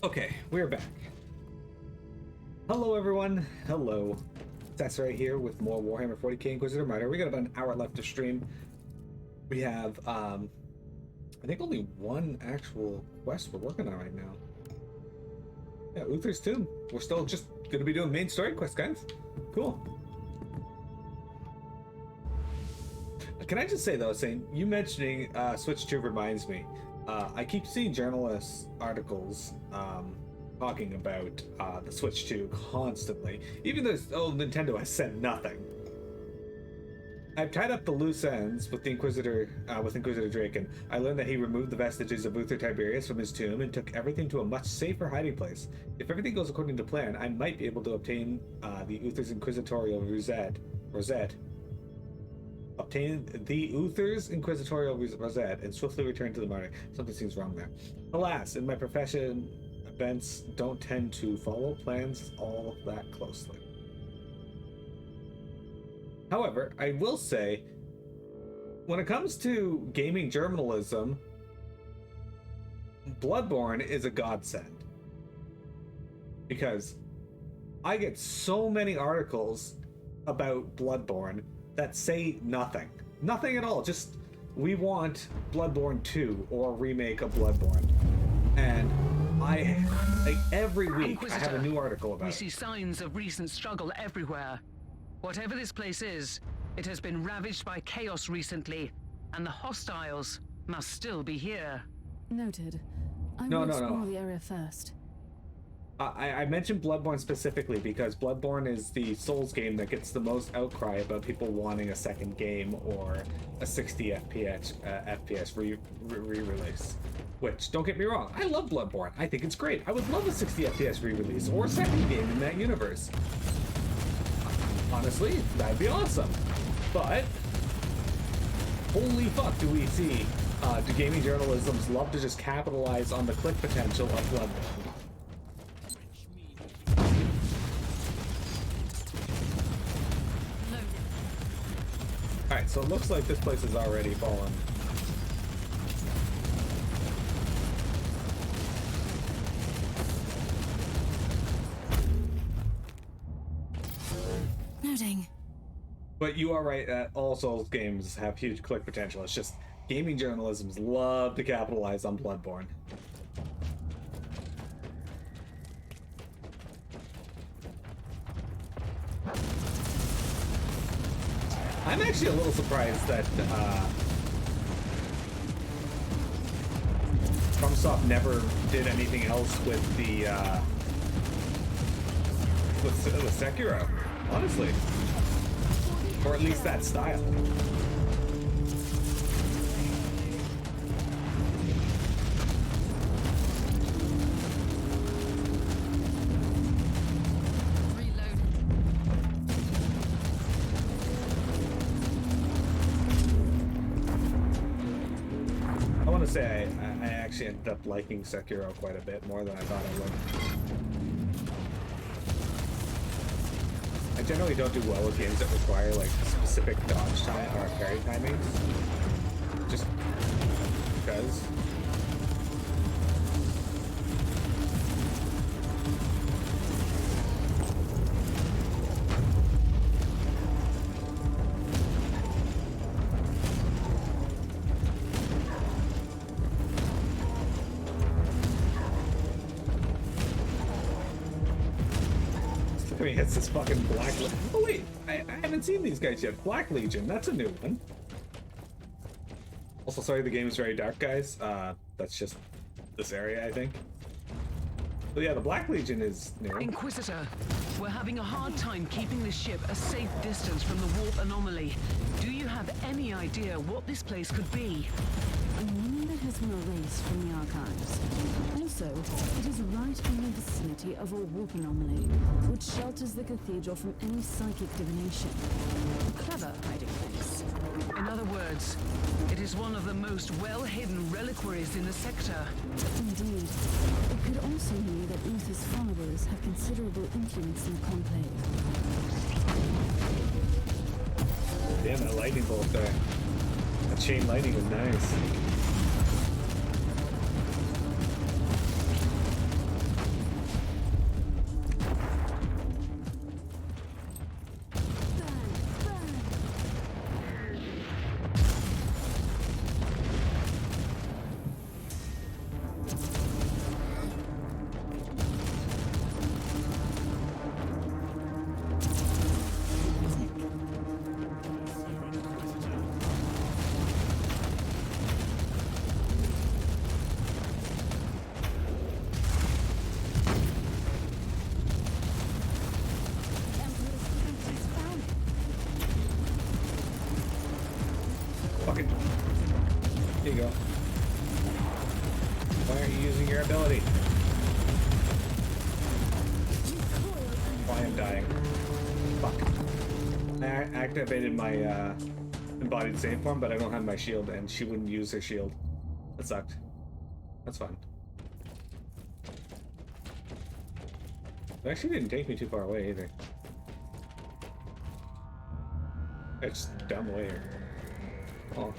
Okay, we're back. Hello, everyone. Hello. That's right here with more Warhammer 40k Inquisitor Martyr. We got about an hour left to stream. We have, I think only one actual quest we're working on right now. Yeah, Uther's Tomb. We're still just going to be doing main story quests, guys. Cool. Can I just say, though, saying you mentioning Switch 2 reminds me. I keep seeing journalist articles talking about the Switch 2 constantly, even though Nintendo has said nothing. I've tied up the loose ends with the Inquisitor, with Inquisitor Draken. I learned that he removed the vestiges of Uther Tiberius from his tomb and took everything to a much safer hiding place. If everything goes according to plan, I might be able to obtain the Uther's Inquisitorial Rosette. Obtain the Uther's Inquisitorial Rosette and swiftly return to the Martyr. Something seems wrong there. Alas, in my profession, events don't tend to follow plans all that closely. However, I will say, when it comes to gaming journalism, Bloodborne is a godsend. Because I get so many articles about Bloodborne that say nothing. Nothing at all. Just, we want Bloodborne 2 or a remake of Bloodborne. And every week I have a new article about it. We see signs of recent struggle everywhere. Whatever this place is, it has been ravaged by chaos recently, and the hostiles must still be here. Noted. I will explore the area first. I mentioned Bloodborne specifically because Bloodborne is the Souls game that gets the most outcry about people wanting a second game or a 60 FPS re-release. Which, don't get me wrong, I love Bloodborne. I think it's great. I would love a 60 FPS re-release or a second game in that universe. Honestly, that'd be awesome. But, holy fuck do we see, do gaming journalisms love to just capitalize on the click potential of Bloodborne. Alright, so it looks like this place is already fallen. Noting. But you are right that all Souls games have huge click potential. It's just gaming journalisms love to capitalize on Bloodborne. I'm actually a little surprised that FromSoft never did anything else with the with Sekiro, honestly, or at least that style. Say I actually ended up liking Sekiro quite a bit more than I thought I would. I generally don't do well with games that require like specific dodge time or parry timings, just because. He hits this fucking Black Legion. Oh wait, I haven't seen these guys yet. Black Legion, that's a new one. Also, sorry the game is very dark, guys. That's just this area, I think. But yeah, the Black Legion is new. Inquisitor, we're having a hard time keeping the ship a safe distance from the warp anomaly. Do you have any idea what this place could be? A name that has been erased from the archives. Also, it is right in the vicinity of a warp anomaly, which shelters the cathedral from any psychic divination. A clever hiding place. In other words, it is one of the most well-hidden reliquaries in the sector. Indeed. It could also mean that Uther's followers have considerable influence in the conclave. Damn, that lightning bolt there. That chain lightning was nice. dying. Fuck. I activated my embodied save form, but I don't have my shield, and she wouldn't use her shield. That sucked. That's fine. It actually didn't take me too far away either. It's down the way here. Oh.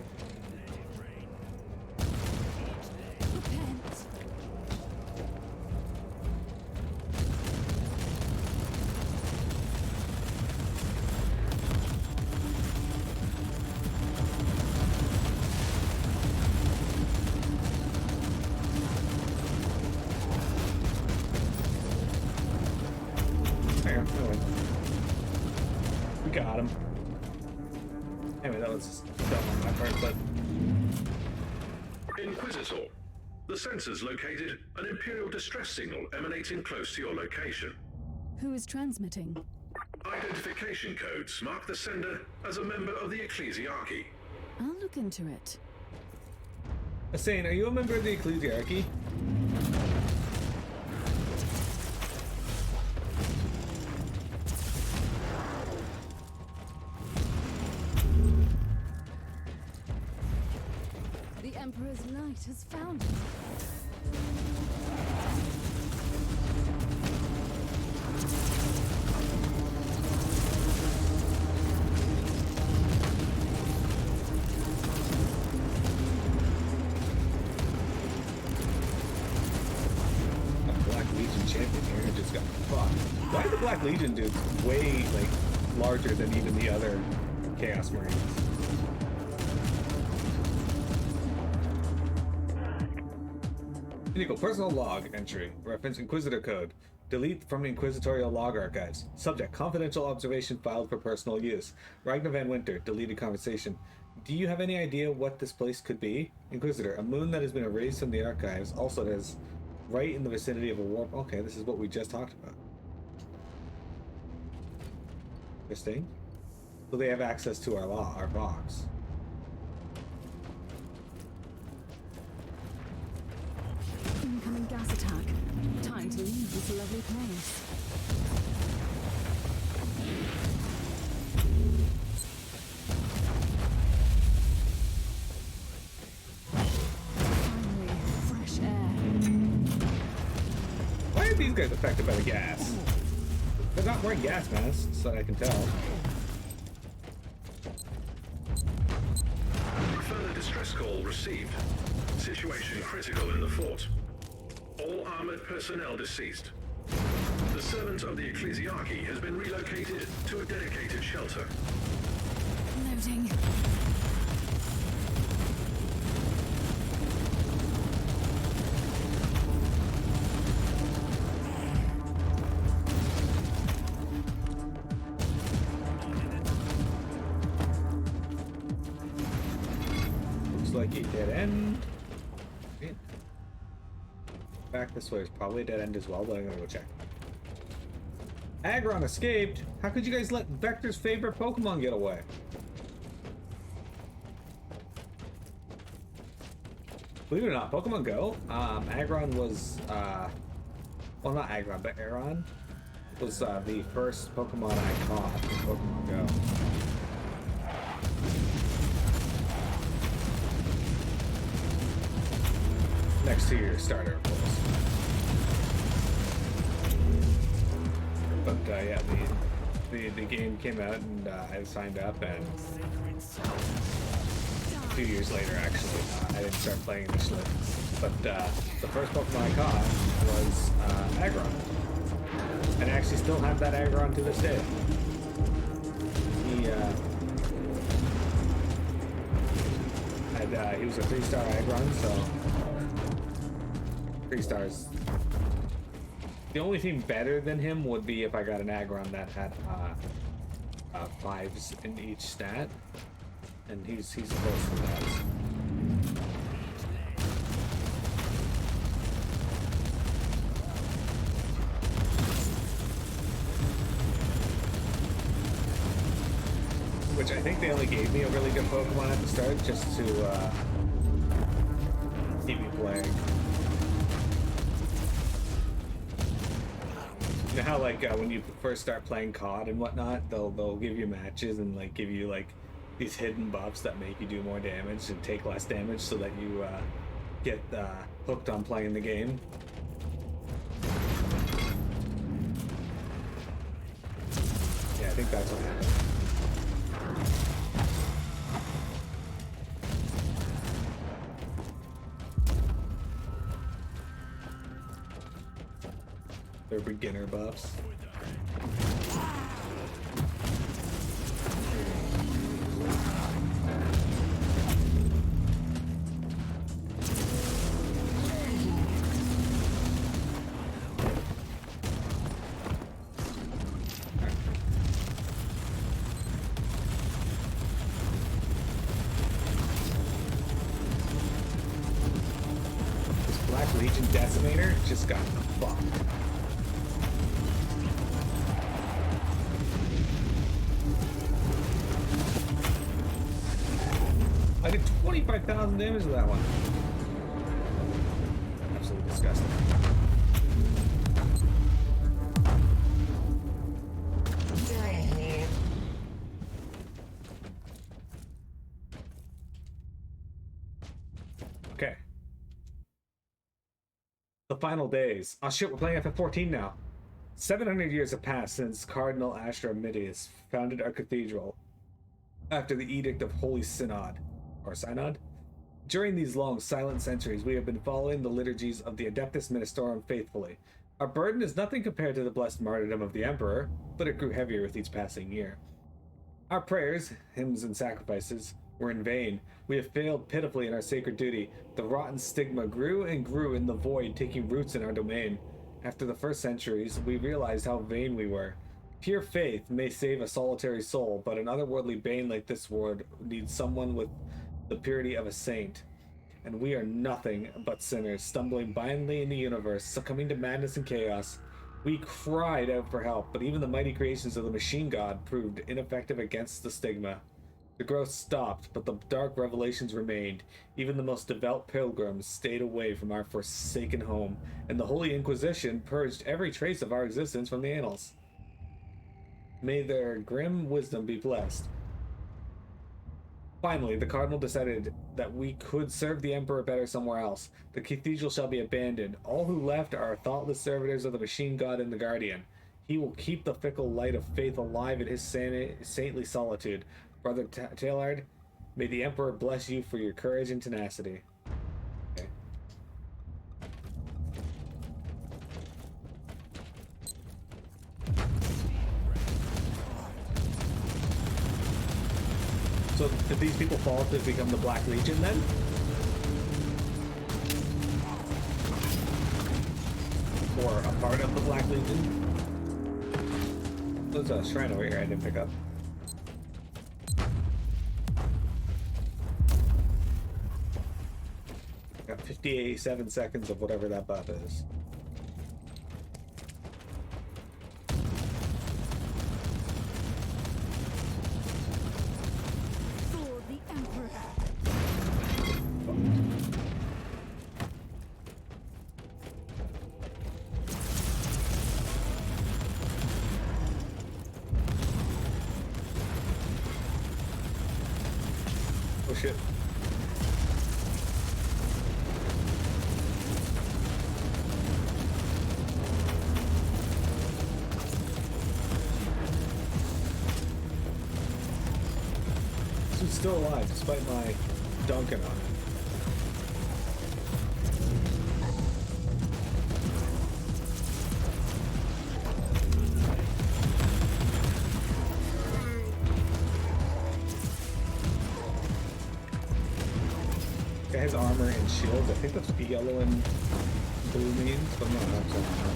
We got him. Anyway, that was dumb on my part, but... Inquisitor, the sensors located an Imperial distress signal emanating close to your location. Who is transmitting? Identification codes mark the sender as a member of the Ecclesiarchy. I'll look into it. Hussein, are you a member of the Ecclesiarchy? The Emperor's light has found it. Why is the Black Legion dude way like larger than even the other Chaos Marines? Illegal personal log entry. Reference Inquisitor code. Delete from Inquisitorial log archives. Subject: confidential observation filed for personal use. Ragnar Van Winter. Deleted conversation. Do you have any idea what this place could be? Inquisitor: a moon that has been erased from the archives. Also, it is right in the vicinity of a warp. Okay, this is what we just talked about. Interesting. So they have access to our box. Incoming gas attack. Time to leave this lovely place. Finally, fresh air. Why are these guys affected by the gas? They're not wearing gas masks, so I can tell. Further distress call received. Situation critical in the fort. All armored personnel deceased. The servant of the Ecclesiarchy has been relocated to a dedicated shelter. Loading. Looks like a dead end. Back this way is probably a dead end as well, but I'm gonna go check. Aggron escaped? How could you guys let Vector's favorite Pokemon get away? Believe it or not, Pokemon Go, Aggron was, well, not Aggron, but Aeron was the first Pokemon I caught in Pokemon Go. Next to your starter, of course. But yeah, the game came out and I signed up, and 2 years later, actually, I didn't start playing initially. But the first Pokemon I caught was Aggron, and I actually still have that Aggron to this day. He was a 3-star Aggron, so 3 stars. The only thing better than him would be if I got an Aggron that had 5s in each stat, and he's close to that. Which I think they only gave me a really good Pokemon at the start just to keep me playing. You know how like when you first start playing COD and whatnot, they'll give you matches and like give you like these hidden buffs that make you do more damage and take less damage, so that you get hooked on playing the game. Yeah, I think that's what happened. They're beginner buffs. This Black Legion Decimator just got fucked. I did 25,000 damage to that one. Absolutely disgusting. Okay. The final days. Oh shit, we're playing FF14 now. 700 years have passed since Cardinal Astromidius founded our cathedral after the Edict of Holy Synod. Or Synod? During these long, silent centuries, we have been following the liturgies of the Adeptus Ministorum faithfully. Our burden is nothing compared to the blessed martyrdom of the Emperor, but it grew heavier with each passing year. Our prayers, hymns, and sacrifices were in vain. We have failed pitifully in our sacred duty. The rotten stigma grew and grew in the void, taking roots in our domain. After the first centuries, we realized how vain we were. Pure faith may save a solitary soul, but an otherworldly bane like this world needs someone with the purity of a saint. And we are nothing but sinners, stumbling blindly in the universe, succumbing to madness and chaos. We cried out for help, but even the mighty creations of the machine god proved ineffective against the stigma. The growth stopped, but the dark revelations remained. Even the most devout pilgrims stayed away from our forsaken home, and the Holy Inquisition purged every trace of our existence from the annals. May their grim wisdom be blessed. Finally, the Cardinal decided that we could serve the Emperor better somewhere else. The cathedral shall be abandoned. All who left are thoughtless servitors of the machine god and the guardian. He will keep the fickle light of faith alive in his saintly solitude. Brother Taylard, may the Emperor bless you for your courage and tenacity. Okay. So did these people fall to become the Black Legion then? Or a part of the Black Legion? There's a shrine over here I didn't pick up. Got 57 seconds of whatever that buff is. For the Emperor. Oh shit. This is still alive despite my dunking on it. Guy has armor and shields. I think that's what yellow and blue means, but I'm not absolutely sure.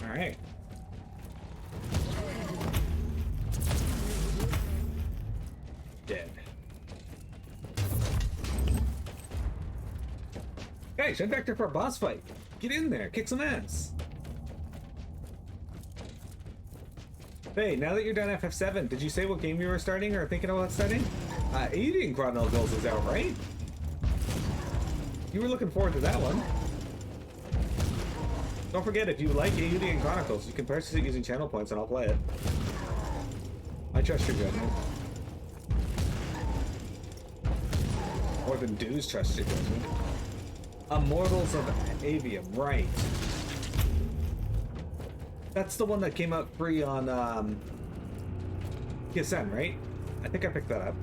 Alright. Dead. Hey, send Vector for a boss fight. Get in there, kick some ass. Hey, now that you're done FF7, did you say what game you were starting or thinking about starting? Alien Chronicles is out, right? You were looking forward to that one. Don't forget, if you like Alien Chronicles, you can purchase it using channel points and I'll play it. I trust your judgment. More than dues trust your judgment. Immortals of Avium, right. That's the one that came out free on PSN, right? I think I picked that up.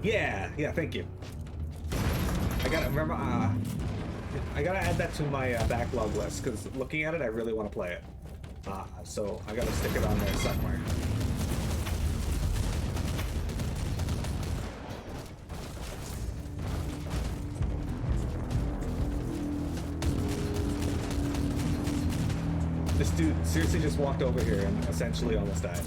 Yeah, thank you. I gotta remember, I gotta add that to my backlog list, because looking at it, I really want to play it. So I gotta stick it on there somewhere. This dude seriously just walked over here and essentially almost died.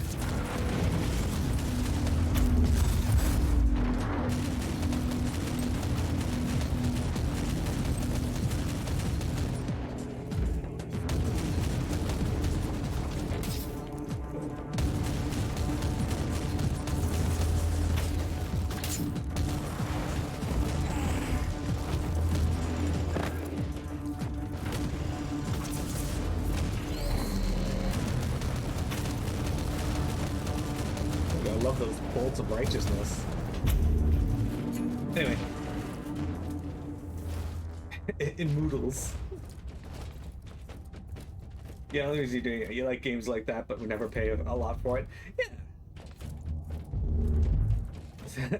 I love those bolts of righteousness. Anyway. In Moodles. Yeah, the only reason you're doing it, you like games like that, but we never pay a lot for it. Yeah.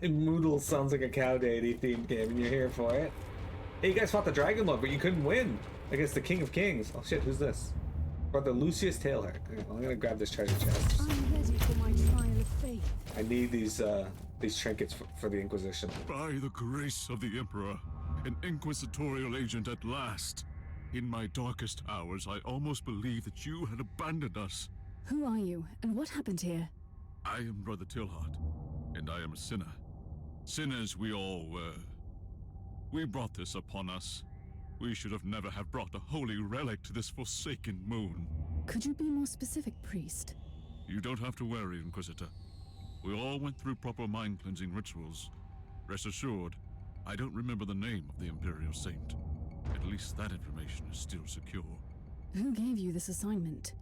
Moodles sounds like a cow deity themed game, and you're here for it. Hey, you guys fought the Dragon Lord, but you couldn't win against the King of Kings. Oh shit, who's this? Brother Lucius Tailhair. I'm gonna grab this treasure chest. I'm ready for my trial of faith. I need these trinkets for the Inquisition. By the grace of the Emperor, an inquisitorial agent at last. In my darkest hours, I almost believed that you had abandoned us. Who are you, and what happened here? I am Brother Tilhart, and I am a sinner. Sinners we all were. We brought this upon us. We should have never have brought a holy relic to this forsaken moon. Could you be more specific, priest? You don't have to worry, Inquisitor. We all went through proper mind-cleansing rituals. Rest assured, I don't remember the name of the Imperial Saint. At least that information is still secure. Who gave you this assignment?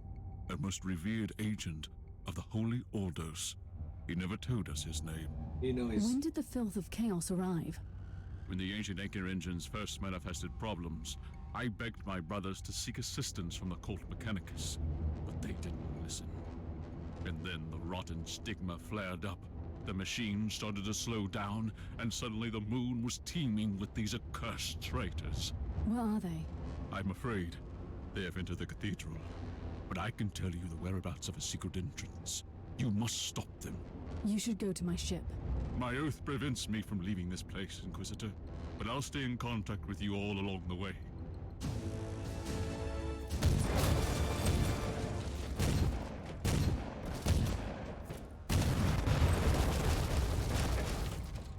A most revered agent of the Holy Ordos. He never told us his name. You know he's... When did the filth of chaos arrive? When the ancient anchor engines first manifested problems, I begged my brothers to seek assistance from the Cult Mechanicus, but they didn't listen. And then the rotten stigma flared up. The machine started to slow down, and suddenly the moon was teeming with these accursed traitors. Where are they? I'm afraid they have entered the cathedral, but I can tell you the whereabouts of a secret entrance. You must stop them. You should go to my ship. My oath prevents me from leaving this place, Inquisitor, but I'll stay in contact with you all along the way.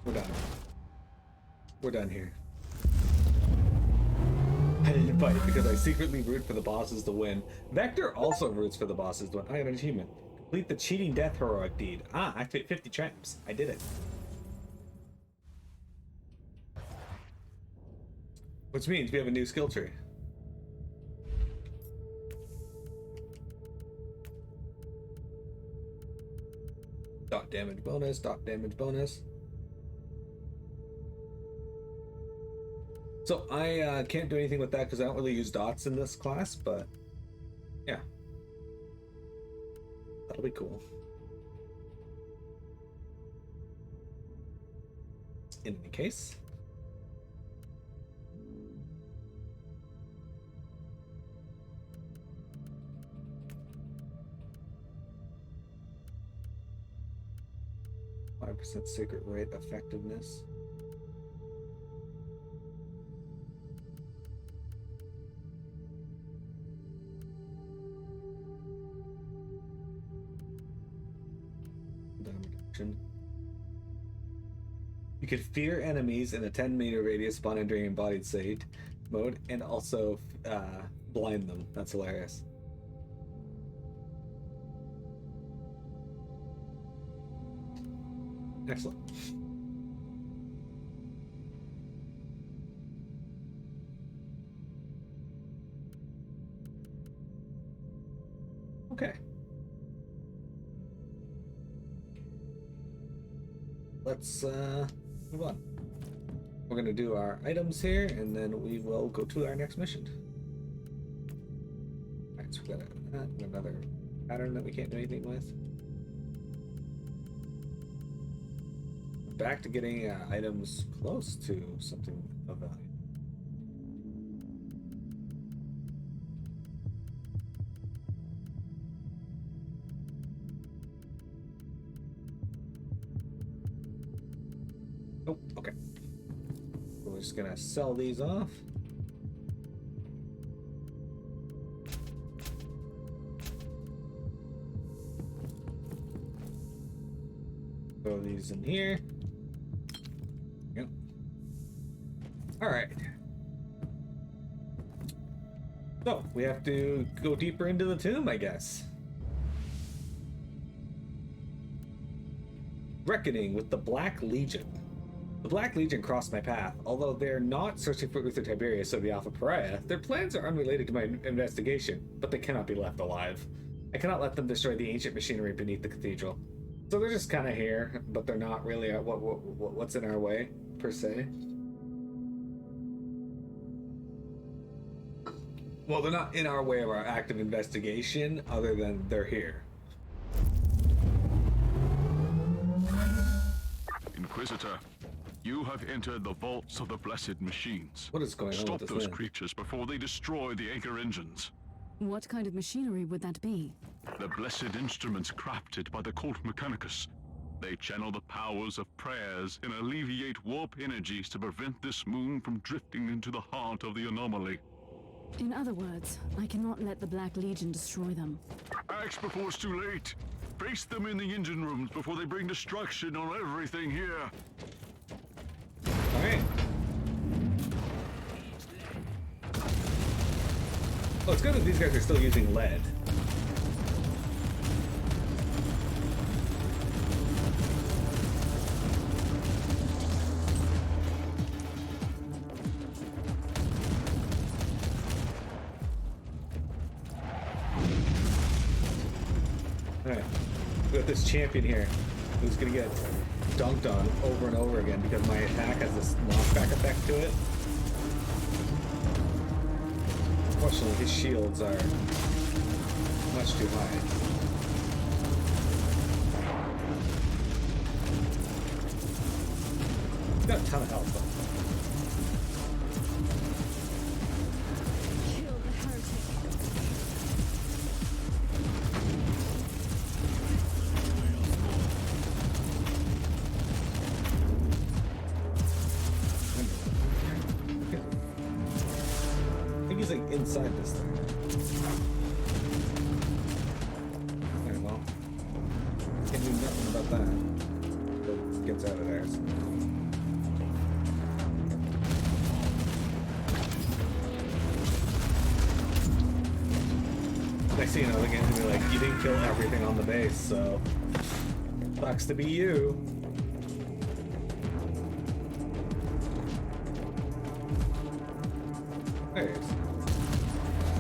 We're done. We're done here. I didn't fight because I secretly root for the bosses to win. Vector also roots for the bosses to win. I got an achievement. Complete the cheating death heroic deed. Activate 50 traps. I did it. Which means we have a new skill tree. Dot damage bonus, dot damage bonus. So I can't do anything with that because I don't really use dots in this class, but yeah. That'll be cool. In any case. % secret rate effectiveness. Reduction. You can fear enemies in a 10-meter radius spawn entering embodied state mode, and also blind them. That's hilarious. Excellent. Okay. Let's move on. We're gonna do our items here, and then we will go to our next mission. Alright, so we got another pattern that we can't do anything with. Back to getting items close to something of value. Oh, okay. We're just gonna sell these off. Throw these in here. Yep. All right. So we have to go deeper into the tomb, I guess. Reckoning with the Black Legion. The Black Legion crossed my path. Although they're not searching for Uther Tiberius or the Alpha Pariah, their plans are unrelated to my investigation, but they cannot be left alive. I cannot let them destroy the ancient machinery beneath the cathedral. So they're just kind of here, but they're not really what's in our way, per se. Well, they're not in our way of our active investigation, other than they're here. Inquisitor, you have entered the vaults of the Blessed Machines. What is going on Stop with this those man? creatures before they destroy the anchor engines. What kind of machinery would that be? The blessed instruments crafted by the Cult Mechanicus. They channel the powers of prayers and alleviate warp energies to prevent this moon from drifting into the heart of the anomaly. In other words, I cannot let the Black Legion destroy them. Act before it's too late. Face them in the engine rooms before they bring destruction on everything here. Alright. Oh, it's good that these guys are still using lead. Alright. We got this champion here who's gonna get dunked on over and over again because my attack has this knockback effect to it. Unfortunately, his shields are much too high. He's got a ton of health, though. Kill the heretic. I think he's like inside this thing. Alright, well. Can't do nothing about that. It gets out of there. So. Next thing you know, they're going to be like, you didn't kill everything on the base, so sucks to be you. There he is.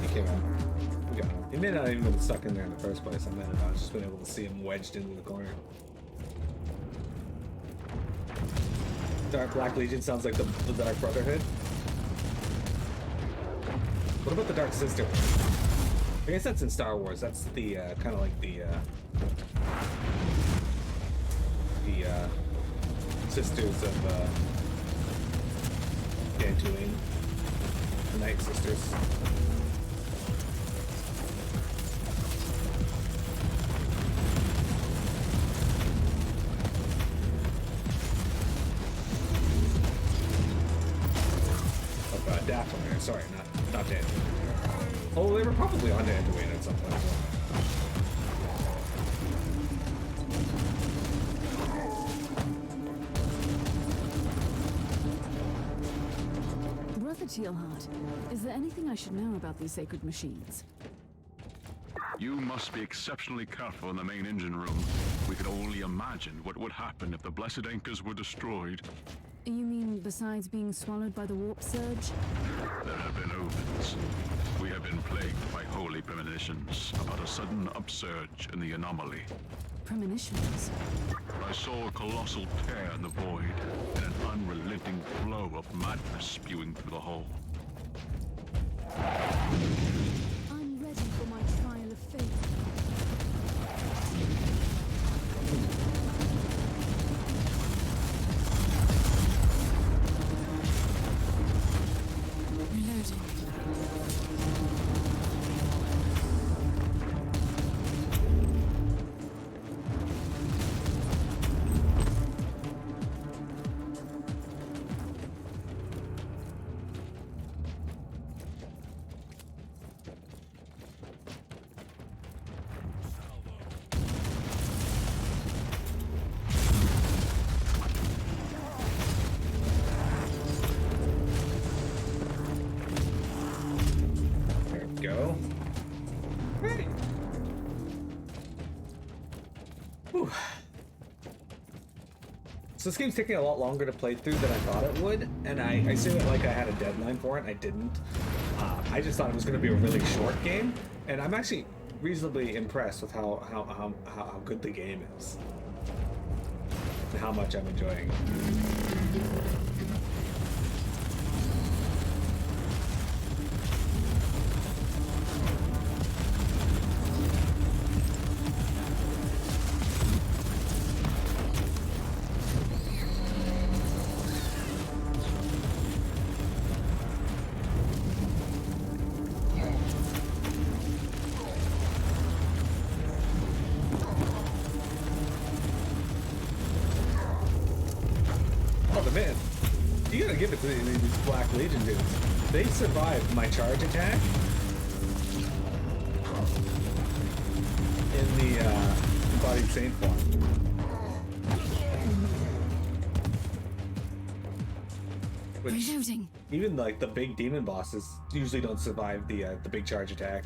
He came out. We got him. He may not have even been stuck in there in the first place. I might have just been able to see him wedged into the corner. Dark Black Legion sounds like the Dark Brotherhood. What about the Dark Sister? I guess that's in Star Wars. That's the kind of like the sisters of Dantooine, the Night Sisters. Oh god, Dathomir. Sorry, not Dantooine. Oh, they were probably on Dantooine at some point. Brother Tealheart, is there anything I should know about these sacred machines? You must be exceptionally careful in the main engine room. We could only imagine what would happen if the Blessed Anchors were destroyed. You mean besides being swallowed by the warp surge? There have been omens. We have been plagued by holy premonitions about a sudden upsurge in the anomaly. Premonitions? I saw a colossal tear in the void and an unrelenting flow of madness spewing through the hull. I'm ready for my trial of fate. Go. Right. Whew. So this game's taking a lot longer to play through than I thought it would, and I say that like I had a deadline for it. I didn't. I just thought it was going to be a really short game, and I'm actually reasonably impressed with how good the game is and how much I'm enjoying it. Man, you gotta give it to these Black Legion dudes. They survived my charge attack in the Embodied Saint form. Which Reloading. even like the big demon bosses usually don't survive the big charge attack.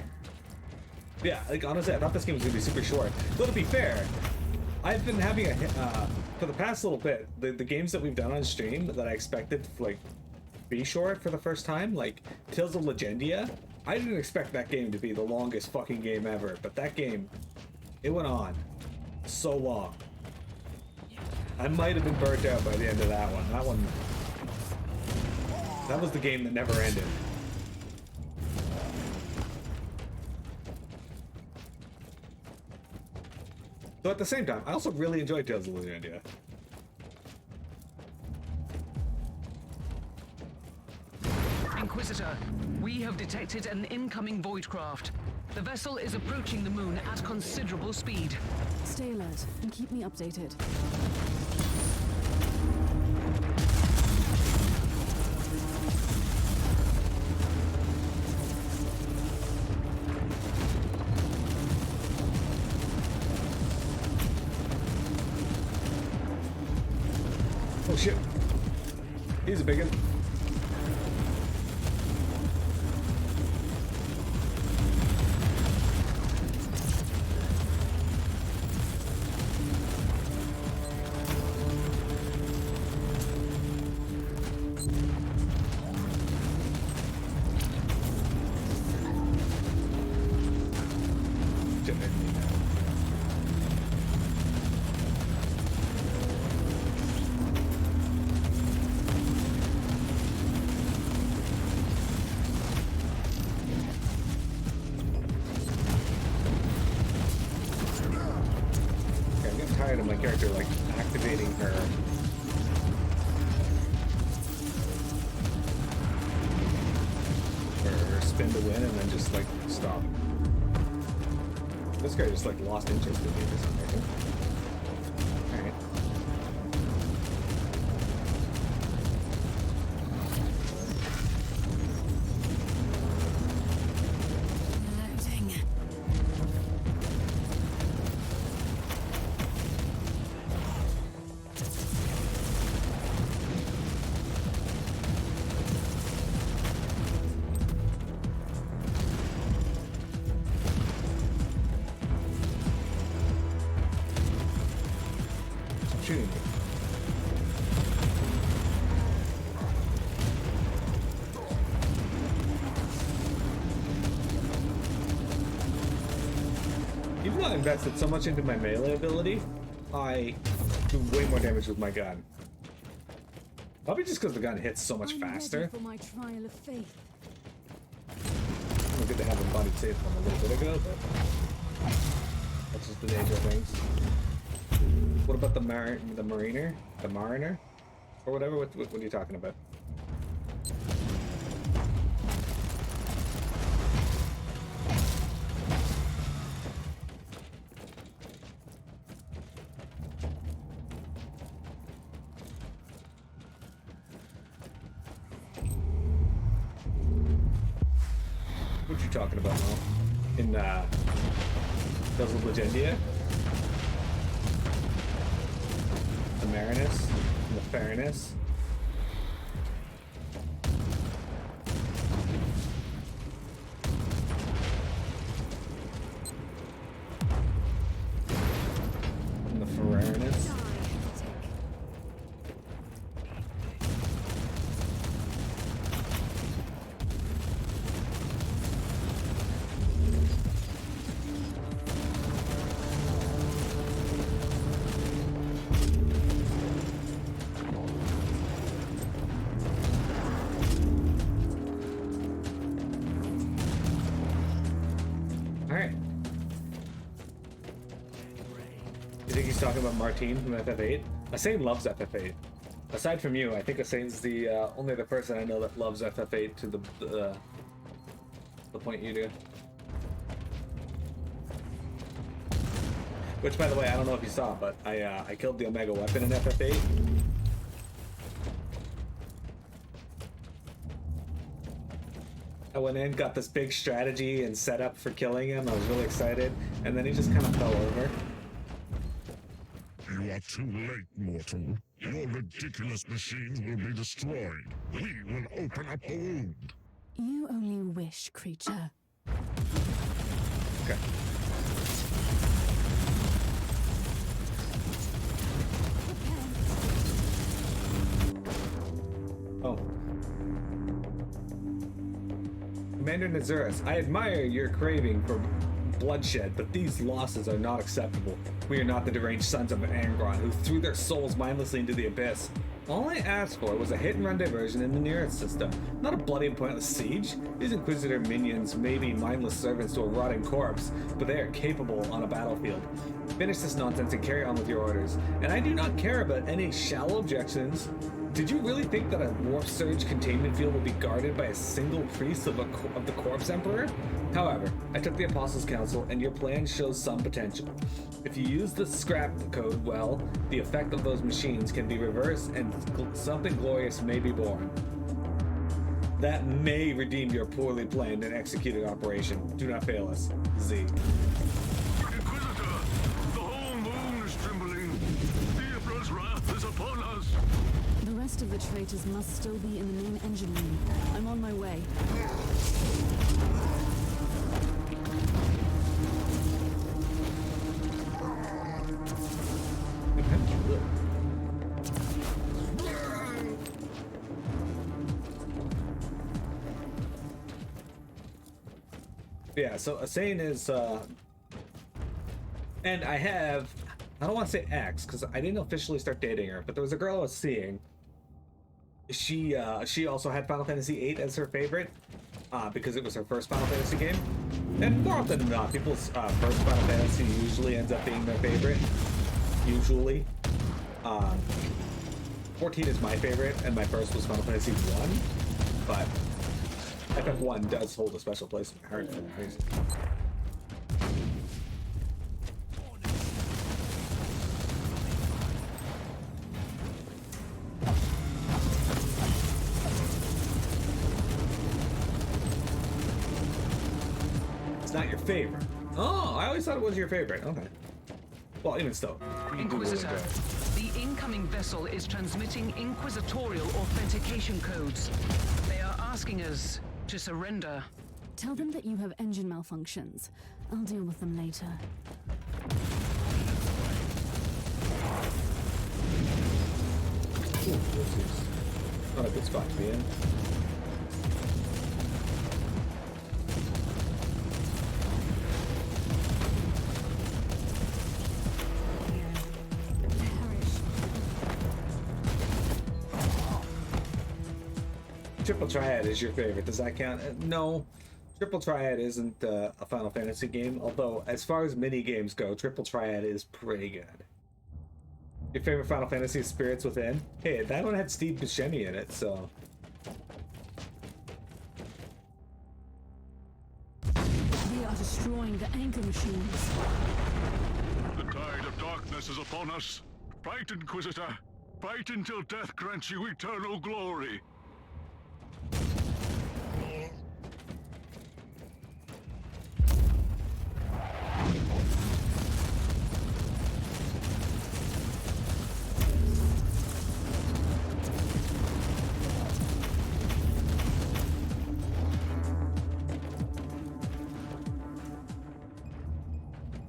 Yeah, like honestly, I thought this game was gonna be super short. Though to be fair, I've been having for the past little bit, the games that we've done on stream that I expected to like be short for the first time, like Tales of Legendia, I didn't expect that game to be the longest fucking game ever, but that game, it went on so long. I might have been burnt out by the end of that one. That was the game that never ended. So at the same time, I also really enjoyed Tales of Legendia. Inquisitor, we have detected an incoming void craft. The vessel is approaching the moon at considerable speed. Stay alert and keep me updated. Oh shit. He's a big one. Tired of my character like activating her spin to win and then just like stop. This guy just like lost interest in me for some reason. Alright. shooting me? Even though I invested so much into my melee ability, I do way more damage with my gun. Probably just because the gun hits so much faster. Ready for my trial of faith. It was good to have a body safe from a little bit ago, but that's just the nature of things. What about the mariner? The mariner? Or whatever? What are you talking about? What you talking about, Mo? In Guzzle Legendia? The Marinus? And the Fairness? And the Ferrarinus? Talking about Martyr from FF8. Asane loves FF8. Aside from you, I think Asane's the only other person I know that loves FF8 to the point you do. Which, by the way, I don't know if you saw, but I killed the Omega weapon in FF8. I went in, got this big strategy and setup for killing him. I was really excited, and then he just kind of fell over. You are too late, mortal. Your ridiculous machines will be destroyed. We will open up a wound. You only wish, creature. Okay. Oh. Commander Nazurus, I admire your craving for bloodshed, but these losses are not acceptable. We are not the deranged sons of Angron who threw their souls mindlessly into the abyss. All I asked for was a hit-and-run diversion in the nearest system, not a bloody and pointless siege. These Inquisitor minions may be mindless servants to a rotting corpse, but they are capable on a battlefield. Finish this nonsense and carry on with your orders. And I do not care about any shallow objections. Did you really think that a warp surge containment field will be guarded by a single priest of the Corpse Emperor? However, I took the Apostles' Counsel, and your plan shows some potential. If you use the scrap code well, the effect of those machines can be reversed, and something glorious may be born. That may redeem your poorly planned and executed operation. Do not fail us. Z. Inquisitor, the whole moon is trembling. The Emperor's wrath is upon us. The rest of the traitors must still be in the main engine room. I'm on my way. Yeah, so Asane is, and I don't want to say ex, because I didn't officially start dating her, but there was a girl I was seeing. She also had Final Fantasy VIII as her favorite, because it was her first Final Fantasy game. And more often than not, people's first Final Fantasy usually ends up being their favorite. Usually. 14 is my favorite, and my first was Final Fantasy 1, but FF1 does hold a special place in my heart for some reason. It's not your favorite. Oh, I always thought it was your favorite. Okay. Well, even still. Inquisitor, the incoming vessel is transmitting inquisitorial authentication codes. They are asking us to surrender. Tell them that you have engine malfunctions. I'll deal with them later. This is not a good spot to be in. Triple Triad is your favorite. Does that count? No. Triple Triad isn't a Final Fantasy game, although as far as mini games go, Triple Triad is pretty good. Your favorite Final Fantasy is Spirits Within? Hey, that one had Steve Buscemi in it, so... We are destroying the anchor machines. The tide of darkness is upon us. Fight, Inquisitor. Fight until death grants you eternal glory.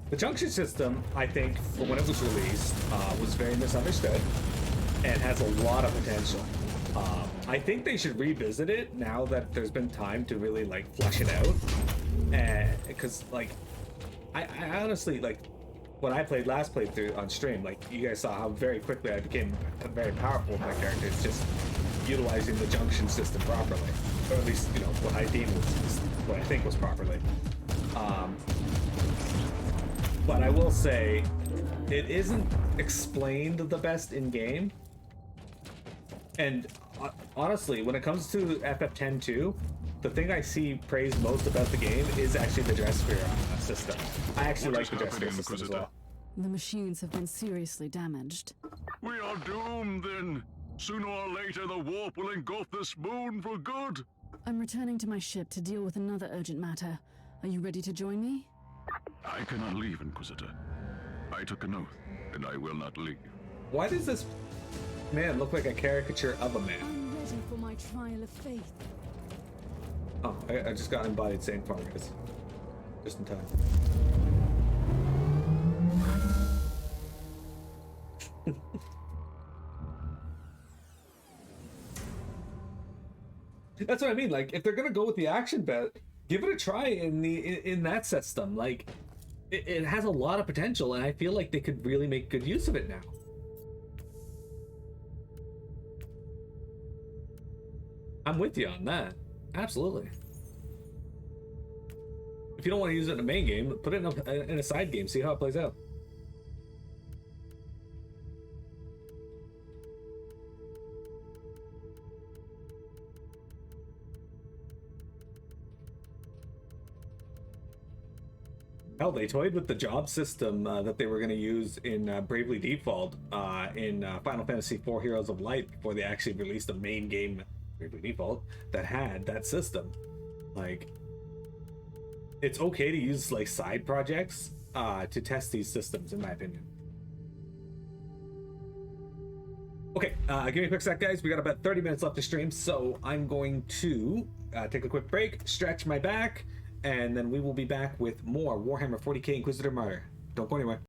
The junction system, I think, for when it was released, was very misunderstood and has a lot of potential. I think they should revisit it now that there's been time to really like flesh it out. Because like, I honestly like when I played last playthrough on stream, like you guys saw how very quickly I became very powerful with my character. It's just utilizing the junction system properly, or at least you know what I deem was what I think was properly. But I will say, it isn't explained the best in game. And honestly, when it comes to FF10-2, the thing I see praised most about the game is actually the dress sphere system. I actually like the dress sphere system as well. The machines have been seriously damaged. We are doomed then. Sooner or later, the warp will engulf this moon for good. I'm returning to my ship to deal with another urgent matter. Are you ready to join me? I cannot leave, Inquisitor. I took an oath, and I will not leave. Why does this man look like a caricature of a man? I'm ready for my trial of faith. Oh, I just got embodied Saint Farmers. Just in time. That's what I mean. Like, if they're gonna go with the action bet, give it a try in that system. Like, it has a lot of potential, and I feel like they could really make good use of it now. I'm with you on that. Absolutely. If you don't want to use it in a main game, put it in a side game. See how it plays out. Hell, they toyed with the job system that they were going to use in Bravely Default in Final Fantasy IV Heroes of Light before they actually released a main game, Bravely Default, that had that system. Like, it's okay to use like side projects to test these systems, in my opinion. Okay, give me a quick sec, guys. We got about 30 minutes left to stream, so I'm going to take a quick break, stretch my back, and then we will be back with more Warhammer 40k Inquisitor Martyr. Don't go anywhere.